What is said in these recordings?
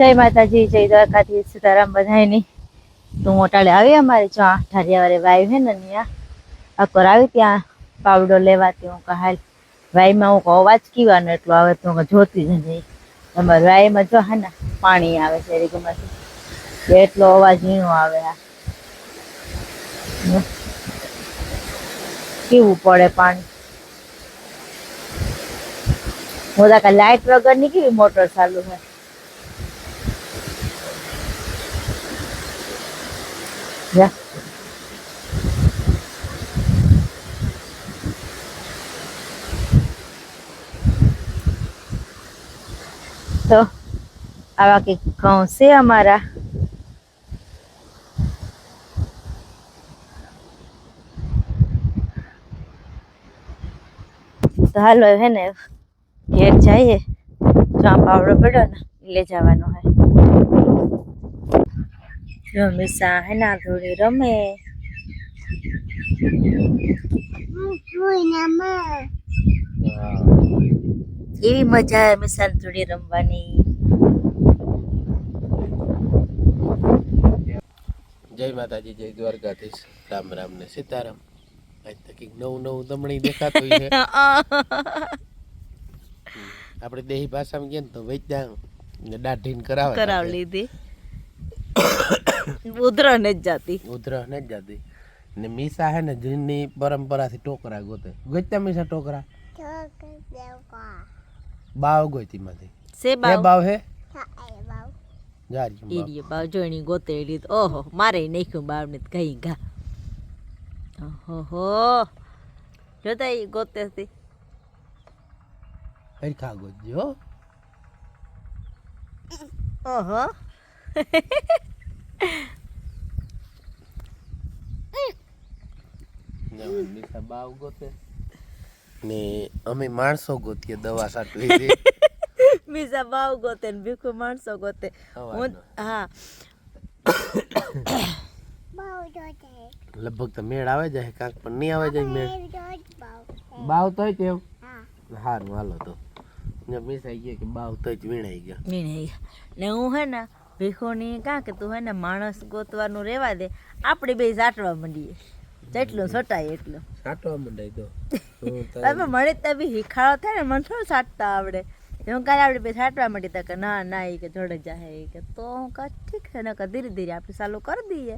જય માતાજી, જય દ્વારકાથી, સીતારાम બધાયની। તું મોટાડે આવી અમારે જો ઠારિયા વાળે વાય હે ને ત્યાં અકોર આવી ત્યાં પાવડો લેવાતી હું હાલ વાયમાં હું અવાજ કીવાનો એટલો આવે તો હું જોતી જ નહીં। તમારે વાયમાં જો હે ને પાણી આવે છે રીગમાંથી એટલો અવાજ ઝીણો આવે। આ કેવું પડે પાણી। હું તો લાઈટ વગરની કેવી મોટર ચાલુ છે। તો આવા કંઈક ઘઉં છે અમારા। તો હાલો હે ને ઘેર જઈએ, જ્યાં પાવડો પડ્યો ને લઈ જવાનો હે। જો મિસા હે ને થોડી રમે। એવી મજા આવે મિસા થોડી રમવાની। જય માતાજી, જય દ્વારકાધીશ, રામ રામ ને સીતારામ। આજ તો કંઈક નવું નવું દમણી દેખાતું છે। આપણે દેહી ભાષામાં કહીએ ને તો વૈદ્યા ને દાઢીને કરાવ લીધી। ઉધરા ને જાતી ને મીસા હે ને જૂની પરંપરાથી ટોકરા ગોતે। ગોત્યા મીસા ટોકરા બાવ ગોતી માંથી સે બાવ હે ઈડિયો બાવ જોઈની ગોતે લીધ। ઓહો મારે નાખ્યું બાવ ને કઈ ઘા। ઓહો જોતા ઈ ગોતે હતી હરખા ગોતજો। ઓહો મીસા બાવ ગોતે ને અમે માણસો ગોતીએ દવા સાટવી। મીસા બાવ ગોતે ને ભીખુ માણસો ગોતે। હા લગભગ તો મેળ આવે જાય કાંક પણ નહીં આવે જાય મેળ। બાવ તોય તેમ સારું હાલો તો મીસા કહે કે બાવ તો જ વીણાઈ ગયા ને હું હે ને ભીખોની કાં કે તું હે ને માણસ ગોતવાનું રેવા દે, આપણે બે સાટવા માંડીએ જેટલું સટાય એટલું સાટવા માંડાય તો તમે મળે તો બી હિખાડો થાય ને મને થોડું સાટતા આવડે। હું કાલે આપણે બે સાટવા માંડી તા કે ના ના એ કે જોડે જાય કે તો હું કા ઠીક છે ને ધીરે ધીરે આપણે ચાલુ કરી દઈએ।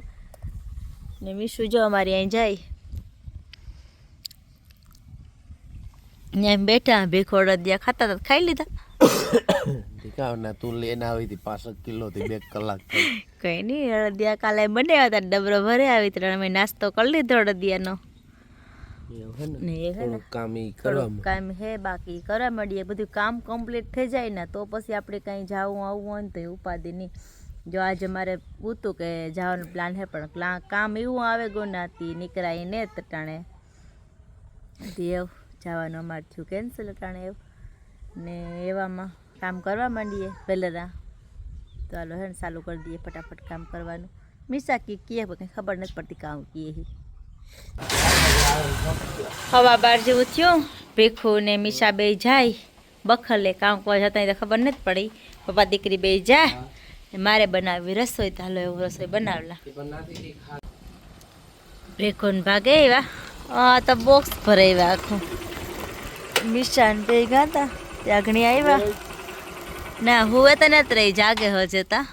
ને મીશુ જો અમારી અહીં જાય ને એમ બેઠા ભીખોડા દિયા ખાતા હતા ખાઈ લીધા। ના તું લઈને આવી હતી 5 કિલો થી 2 કલાક કઈ નહીં અડદિયા કાલે બનાવ્યા હતા ડબરો ભરે આવી ત્યારે અમે નાસ્તો કરી લીધો અડદિયાનો ને એ હે ને કામ હે બાકી કરવા માંડીએ બધું કામ કમ્પ્લીટ થઈ જાય ને તો પછી આપણે કંઈ જવું આવવું હોય ને તો એ ઉપાધિ નહીં। જો આજે મારે હતું કે જવાનું પ્લાન હે પણ કામ એવું આવે ગોનાથી નીકળાય ને તટાણે દેવ જવાનું અમારે થયું કેન્સલ અટાણે એવું ને એવામાં કામ કરવા માંડીએ પહેલાં તો હાલો હે ને ચાલુ કરી દઈએ ફટાફટ કામ કરવાનું। મીસા કી કંઈ ખબર નથી પડતી કામ કીએ હવા 12 જેવું થયું। ભીખુ ને મીસા બે જાય બખલે કામ કરવા જતા તો ખબર નથી પડી। પપ્પા દીકરી બે જાય મારે બનાવી રસોઈ તો હાલો એવું રસોઈ બનાવલા। ભીખુ ને ભાગે એવા તો બોક્સ ભરાવ્યા આખું। મીસા ને બે ગયા હતા જાગણી આવ્યા ના હુવે તો નથી રહી જાગે હજતા।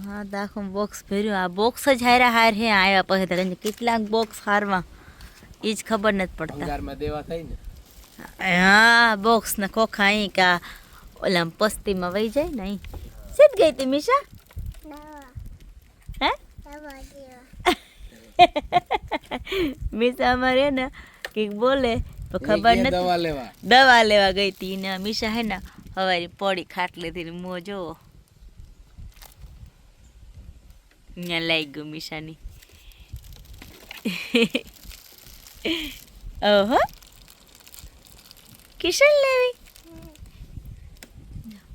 હા તો આખું બોક્સ ભર્યું। આ બોક્સ જ હારા હાર હે આવ્યા પછી તો કેટલાક બોક્સ હારવા એ જ ખબર નથી પડતા। હા બોક્સ ને ખોખા અહીં કા ઓલા પસ્તીમાં વહી જાય ને અહીં સીધ ગઈ હતી મીસા હે મીસા અમારે ને કંઈક બોલે તો ખબર નથી દવા લેવા ગઈ હતી ને મીસા હે ને હવારી પડી ખાટલે થી મોં જોવો અહીંયા લાગી ગયું મીસાની। ઓહો કિશન લેવી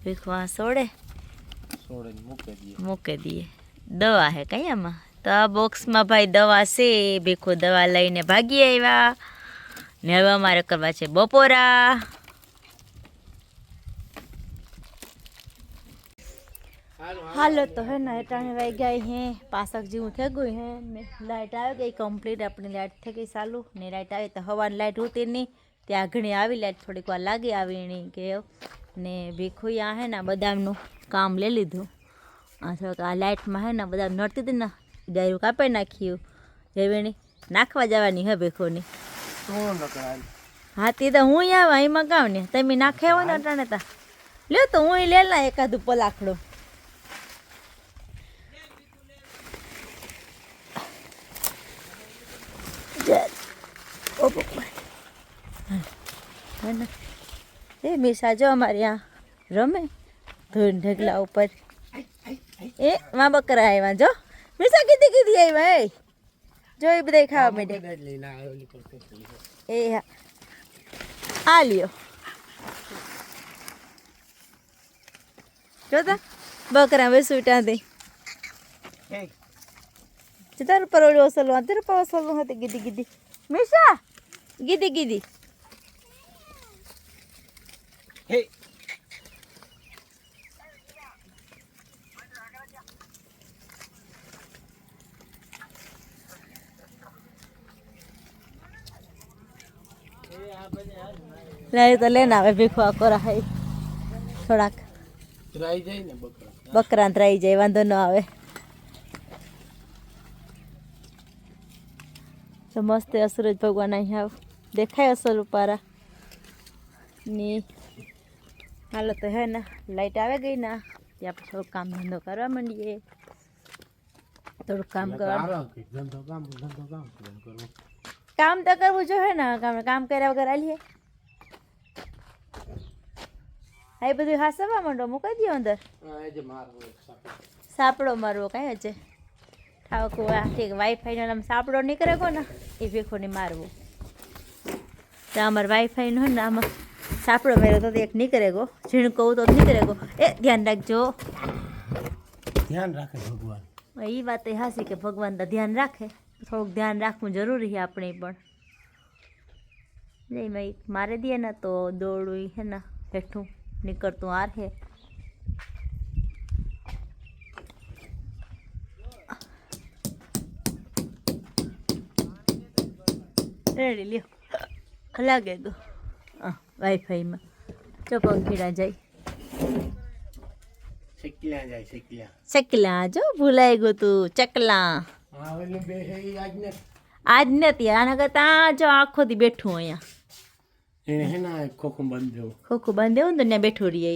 ભીખવા સોડે મૂકે દઈએ દવા હે કઈ આમાં તો આ બોક્સમાં ભાઈ દવા છે। ભીખો દવા લઈને ભાગી આવ્યા ને હવે અમારે કરવા છે બપોરા। હાલો તો હે ને અટાણે વાઈ ગયા હે પાસક જેવું થઈ ગયું હે ને લાઇટ આવી ગઈ કમ્પ્લીટ આપણી લાઇટ થઈ ગઈ ચાલુ ને લાઇટ આવી તો હવાની લાઇટ હોતી નહીં ત્યાં ઘણી આવી લાઇટ થોડીક વાર લાગી આવી એની કે ને ભીખું આ હે ને બદામનું કામ લઈ લીધું આ થોડુંક આ લાઇટમાં હે ને બદામ નડતી હતી ને ડાયરું કાપી નાખ્યું જેવીની નાખવા જવાની હે ભીખુની હા તે તો હું આવા એમાં કામ ને તમે નાખે હોય ને અટાણે તા લ્યો તો હું લે લા એકાદું પલાખડું એ મીસા જો અમારે ત્યાં રમે ધોઈને ઢગલા ઉપર એ માં બકરા આવ્યા જો મીસા કીધી કીધી આવ્યા એ જો એ બધા ખાવા માંડ્યા એ હા આ લ્યો જોતા બકરા બેસું ત્યાંથી તાર પર ઓલું ઓસલું તાર પર ઓસલું હતી ગીધી ગીધી મીસા ગીધી ગીધી લાય તો લેને આવે ભીખવા કોરા હે થોડાક ત્રાઈ જાય ને બકરા ત્રાઈ જાય વાંધો ન આવે તો મસ્ત અસુરજ ભગવાન અહીંયા આવ દેખાય અસર ઉપારા ને હાલો તો હે ને લાઈટ આવે ગઈ ના ત્યાં આપણે થોડુંક કામ ધંધો કરવા માંડીએ થોડુંક કામ કરવા કામ તો કરવું જોઈએ ને કામ કર્યા વગર આલીએ હા એ બધું હાસવા માંડો મૂકી દો અંદર સાપડો મારવો કાંઈ હશે ઠાવકો ઠીક વાઈફાઈનો આમ સાપડો નીકળે કો ને એ ભેખોને મારવો તો અમારે વાઈફાઈનો ને આમાં સાપડો માર્યો તો એક નીકળે ગો ઝીણ કહું તો નીકળે ગો એ ધ્યાન રાખજો ધ્યાન રાખે ભગવાન એ વાત એ હાસી કે ભગવાન તો ધ્યાન રાખે થોડુંક ધ્યાન રાખવું જરૂરી છે આપણે પણ નહીં ભાઈ મારે દે ને તો દોડું હે ને હેઠું નીકળતું આર હે રેડી લ્યો લાગે ગો વાઈફાઈમાં જો પંખીડા જાય ચકલા જો ભૂલાઈ ગયું તું ચકલા આજ નથી આના કરતા જો આખો દી બેઠું અહીંયા ખોખું બાંધેવું ને તો ત્યાં બેઠું રહીએ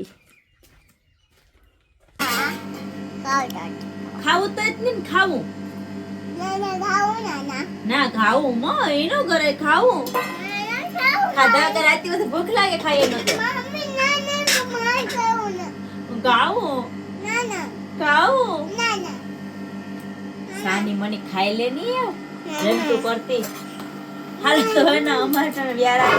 ખાવું તો જ નહીં ખાવું ના ખાવું માં એનો ઘરે ખાવું ખાધા વગર આતી વખતે ભૂખ લાગે ખાઈ એનો તો ગાવું ખાવું સાની મને ખાઈ લે નહીં જંતુ કરતી હાલ તો હે ને અમારે વ્યારા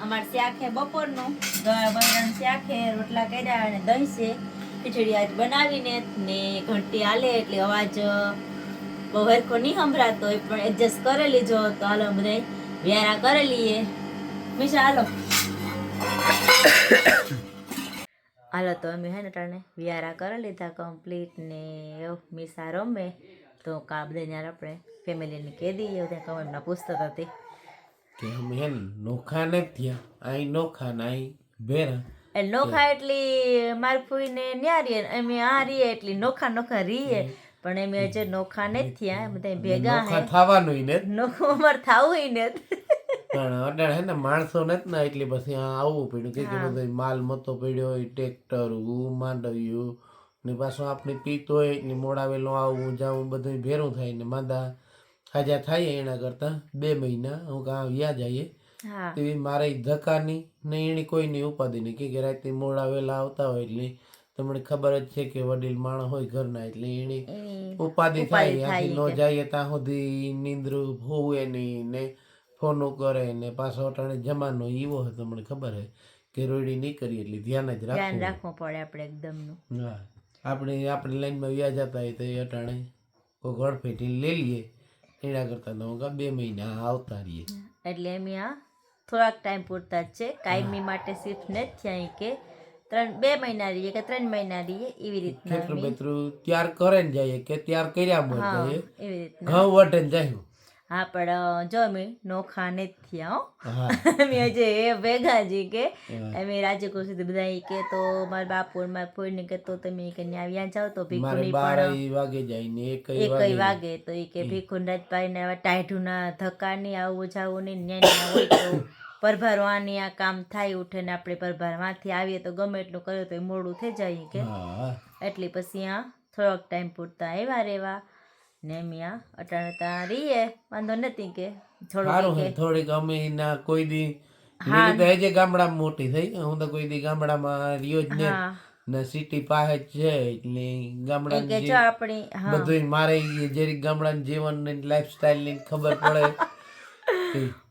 અમારે શાક હે બપોરનું બરાબર શાક હે રોટલા કર્યા અને દહીં છે ખીચડી આજ બનાવીને ને ઘંટી હાલે એટલે અવાજ બહુ હરખો નહીં સંભળાતો હોય પણ એડજસ્ટ કરી લીજો તો હાલો બધા વ્યારા કરી લઈએ મીશા હાલો હાલો તો અમે હે ને ટાણે વ્યારા કરી લીધા કમ્પ્લીટ ને મીશા રમે તો કા બધાને આપણે ફેમિલીને કહી દઈએ ત્યાં કમેન્ટમાં પૂછતો હતી કે અમે હે નોખા નથી થયા અહીં નોખા ને અહીં ભેરા એટલે નોખા એટલી મારી ફૂઈને ન્યા રહીએ અમે આ રહીએ એટલી નોખા રહીએ પણ એમ હજુ નોખા નથી થયા બધા ભેગા હે થવાનું ને નોખું અમારે થવું ને પણ અડાડ હે ને માણસો નથી ને એટલે પછી આ આવવું પડ્યું કે બધો માલ મતો પડ્યો હોય ટ્રેક્ટર માંડવ્યું ને પાછું આપણે પીતો હોય ને મોડાવેલો આવું જાવું બધું ભેરું થાય ને માંદા હાજા થાય એના કરતા 2 મહિના હું કાં વ્યા જઈએ એવી મારે ધક્કાની ને એની કોઈની ઉપાધિ નહીં કે રાતે મોડા વહેલા આવતા હોય એટલે તમને ખબર જ છે કે વડીલ માણસ હોય ઘરના એટલે એની ઉપાધિ થાય આથી ન જઈએ ત્યાં સુધી નીંદરું હોવે નહીં ને ફોનો કરે ને પાછો અટાણે જમાનો એવો હોય તમને ખબર હે કે રોડી નહીં કરીએ એટલે ધ્યાન જ રાખવું પડે આપણે એકદમનું હા આપણે લાઈનમાં વ્યા જતા હોય તો એ અટાણે કોઈ ગળફેટી લઈ લઈએ એના કરતા તો 2 મહિના આવતા રહીએ એટલે એમ થોડાક ટાઈમ પૂરતા જ છે કાયમી માટે શિફ્ટ નથી થયા કે 2 મહિના રહીએ કે 3 મહિના રહીએ એવી રીતના ખેતરું બેતરું ત્યાર કરે ને જઈએ કે ત્યાર કર્યા મળે હા જઈએ એવી રીતના ઘઉં વટે ને જાય હા પણ જો અમે નોખા નથી થયા હો હા અમે હજી એ ભેગા જી કે અમે રાજકોટ સુધી બધા ઈ કે તો મારા બાપુ ને મારા ફોઈને કે તો તમે કે આવ્યા જાઓ તો મારે ભીખુની 12 વાગે જાય ને 1 એકઈ વાગે તો એ કે ભીખુન રાજભાઈ ને ટાઢુના ધક્કા નહીં આવું જાવું નહીં ન્યા હોય તો પરભરવાની આ કામ થાય ઉઠે ને આપણે પરભરવાથી આવીએ તો ગમે એટલું કર્યું તો મોડું થઈ જાય કે હા એટલે પછી આ થોડોક ટાઈમ પૂરતા આવ્યા રેવા ને મિયા અટાણે ત્યાં રહીએ વાંધો નથી કે થોડુંક સારું હે થોડીક અમે ના કોઈ દી લીલી તો હજે ગામડામાં મોટી થઈ હું તો કોઈ દી ગામડામાં રહ્યો જ ને હા ને સિટી પાસે જ છે એટલે ગામડાનું કે જો આપણી હા બધું મારે જરીક ગામડાનું જીવન ને લાઈફસ્ટાઈલ ની ખબર પડે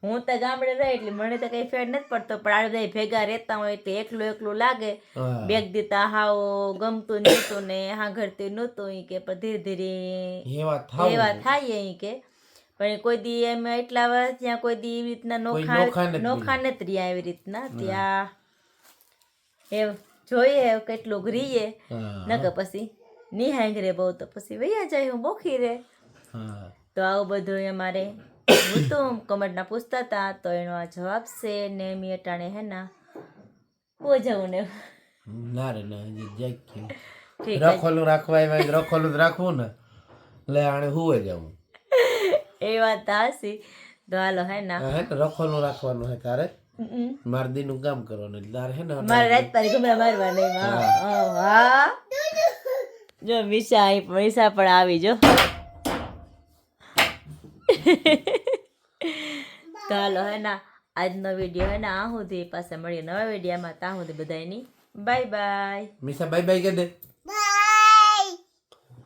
હું તો ગામડે રહી એટલે મને તો કઈ ફેર નથી પડતો પણ આ બધા ભેગા રહેતા હોય એટલે એકલું એકલું લાગે હા. બેગ દીતા હાવ ગમતું નહોતું ને હા ઘરતી નહોતું ઈ કે પણ ધીરે ધીરે એવા થાવ એવા થાય ઈ કે પણ કોઈ દી એમ એટલા વર્ષ ત્યાં કોઈ દી એવી રીતના નોખા નથી રહ્યા એવી રીતના ત્યાં એ જોઈએ કેટલું રહીએ નકર પછી નિહાંગ રે બહુ તો પછી વૈયા જાય હું બોખી રે હા તો આવું બધું અમારે હતું કમેન્ટના પૂછતા હતા તો એનો આ જવાબ છે ને મેં અટાણે હે ના હો જવું ને ના રે ના હજી જાય કે ઠીક રખોલું રાખવા એમાં રખોલું જ રાખવું ને એટલે આને હુવે જવું એ વાત હાસી તો હાલો હે ના હે ને રખોલું રાખવાનું હે તારે મારદી નું કામ કરવાનું એટલે તારે હે ને મારે રાત પારી ઘુમરા મારવા નહીં હા જો મીસા પણ આવી જો તો હાલો હે ના આજનો વિડીયો હે ને આ સુધી પાસે મળીએ નવા વિડીયોમાં ત્યાં સુધી બધાની બાય બાય મીસા બાય બાય કે દે